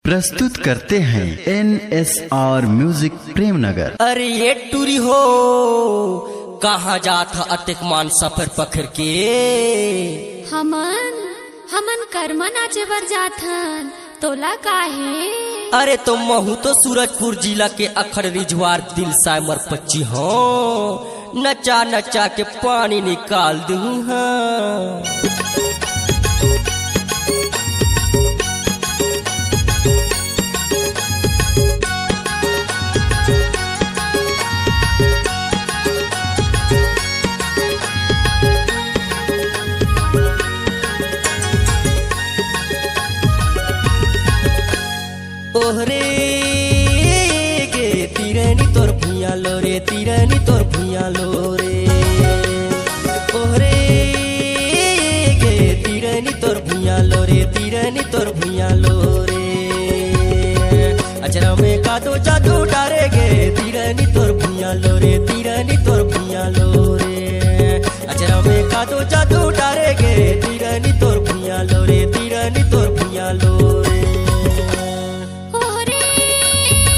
प्रस्तुत करते हैं NSR म्यूजिक प्रेमनगर। अरे ये टूरी हो कहाँ जाता अतिक मान सफर पखर के हमन कर्मा नाचे बर जाथन तोला काहे। अरे तो महू तो सूरजपुर जिला के अखड़ रिजवार दिल सामर पच्ची हो नचा नचा के पानी निकाल दूं हाँ। ओहरे गे तिरनी तोर भुइया लो रे तिरनी तोर भुइया लो रे ओहरे गे तिरनी तोर भुइया लो रे तिरनी तोर भुइया लो रे अचरा में कादो जादू डारे गे तिरनी तोर भुइया लो रे तिरनी तोर भुइया लो रे अचरा में कादो जादू डारे गे तिरनी तोर भुइया लो रे तिरनी तोर